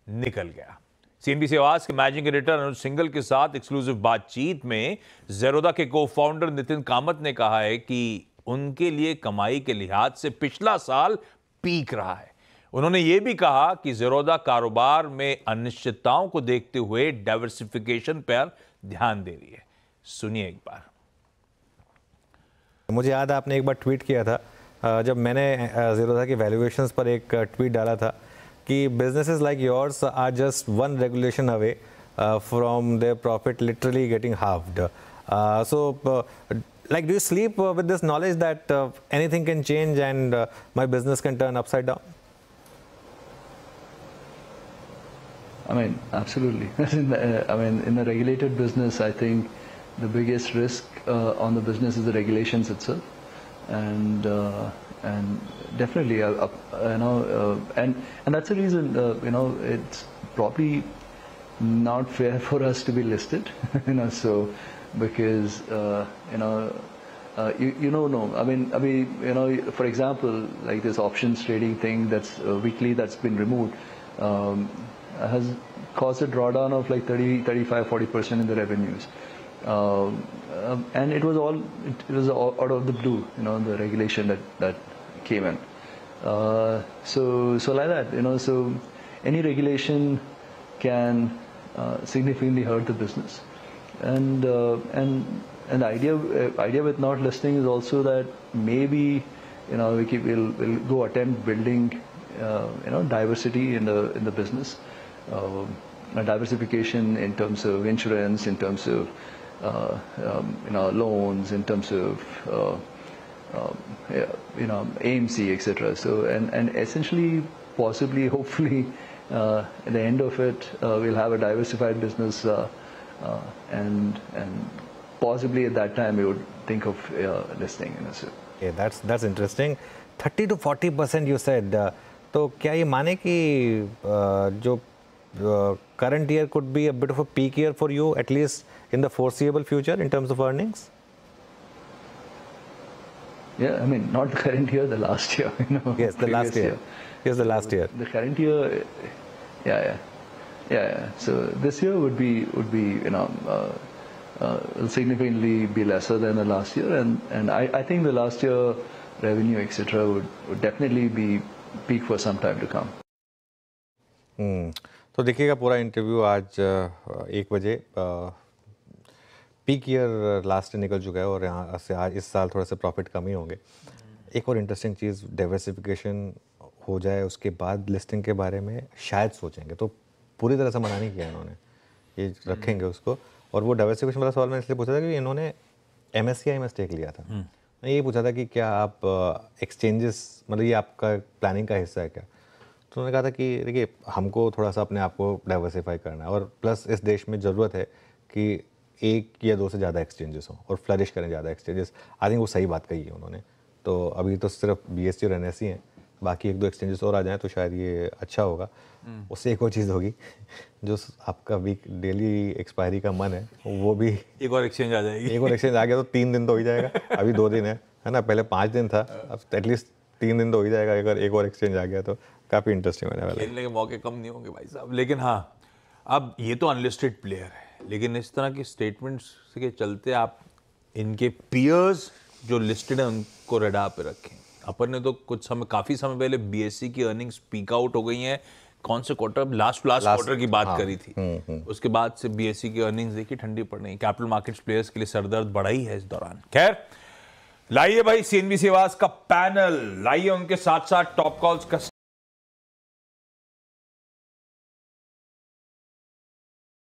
निकल गया। सीएनबी आवाज के मैनेजिंग एडिटर अनुज सिंघल के साथ एक्सक्लूसिव बातचीत में ज़ेरोधा के को फाउंडर नितिन कामत ने कहा है कि उनके लिए कमाई के लिहाज से पिछला साल पीक रहा है। उन्होंने यह भी कहा कि ज़ेरोधा कारोबार में अनिश्चितताओं को देखते हुए डाइवर्सिफिकेशन पर ध्यान दे रही है। सुनिए एक बार। मुझे याद है आपने एक बार ट्वीट किया था जब मैंने ज़ेरोधा की वैल्यूएशंस पर एक ट्वीट डाला था कि businesses like yours are just one regulation away from their profit literally getting halved. Like, do you sleep with this knowledge that anything can change and my business can turn upside down? I mean, absolutely. In a regulated business, I think the biggest risk on the business is the regulations itself, and definitely, and that's the reason it's probably not fair for us to be listed, So because for example, like this options trading thing that's weekly that's been removed has caused a drawdown of like 30, 35, 40% in the revenues. And it was all out of the blue, the regulation that came in. So like that, so any regulation can significantly hurt the business. And the idea with not listing is also that maybe we'll go attempt building diversity in the business, diversification in terms of insurance, in terms of loans, in terms of AMC, etc. So and essentially, possibly, hopefully, at the end of it, we'll have a diversified business, and possibly at that time we would think of listing. So. Yeah, that's interesting. 30 to 40% you said. तो क्या ये माने कि जो current year could be a bit of a peak year for you, at least in the foreseeable future, in terms of earnings? Yeah, I mean, not the current year, the last year. Yes, the last year. Yes, the last year. The current year, yeah. So this year would be will significantly be lesser than the last year, and I think the last year revenue, etc., would definitely be peak for some time to come. तो देखिएगा पूरा interview आज 1 बजे। Peak year last निकल चुका है और यहाँ से आज इस साल थोड़ा सा प्रॉफिट कम ही होंगे। एक और इंटरेस्टिंग चीज़, डाइवर्सिफिकेशन हो जाए उसके बाद लिस्टिंग के बारे में शायद सोचेंगे, तो पूरी तरह से मना नहीं किया इन्होंने, ये रखेंगे उसको। और वो डाइवर्सिफिकेशन वाला सवाल मैंने इसलिए पूछा था कि इन्होंने MSCI में स्टेक लिया था। मैं ये पूछा था कि क्या आप एक्सचेंजेस, मतलब ये आपका प्लानिंग का हिस्सा है क्या? तो उन्होंने कहा था कि देखिए, हमको थोड़ा सा अपने आप को डाइवर्सिफाई करना है, और प्लस इस देश में ज़रूरत है कि 1 या 2 से ज़्यादा एक्सचेंजेस हों और फ्लरिश करें ज़्यादा एक्सचेंजेस। आई थिंक वो सही बात कही है उन्होंने। तो अभी तो सिर्फ BSE और NSE हैं, बाकी 1-2 एक्सचेंजेस और आ जाएँ तो शायद ये अच्छा होगा। उससे एक और चीज़ होगी, जो आपका वीक डेली एक्सपायरी का मन है, वो भी एक और एक्सचेंज आ जाएगी। एक और एक्सचेंज आ गया तो 3 दिन तो हो ही जाएगा। अभी 2 दिन है ना, पहले 5 दिन था, अब एटलीस्ट 3 दिन तो हो ही जाएगा। अगर एक और एक्सचेंज आ गया तो काफ़ी इंटरेस्टिंग होने वाला है। खेलने के मौके कम नहीं होंगे भाई साहब। लेकिन हाँ, अब ये तो अनलिस्टेड प्लेयर है, लेकिन इस तरह की स्टेटमेंट्स के चलते आप इनके पीयर्स जो लिस्टेड हैं उनको रेडार पे रखें। अपन ने तो काफ़ी समय पहले BSE की अर्निंग्स पीक आउट हो गई हैं। कौन से क्वार्टर, लास्ट क्वार्टर की बात करी थी। उसके बाद से BSE की अर्निंग्स देखिए ठंडी पड़ रही। कैपिटल मार्केट्स प्लेयर्स के लिए सरदर्द बढ़ा ही है इस दौरान। खैर, लाइए भाई CNBC आवाज का पैनल, लाइए उनके साथ साथ टॉप कॉल्स का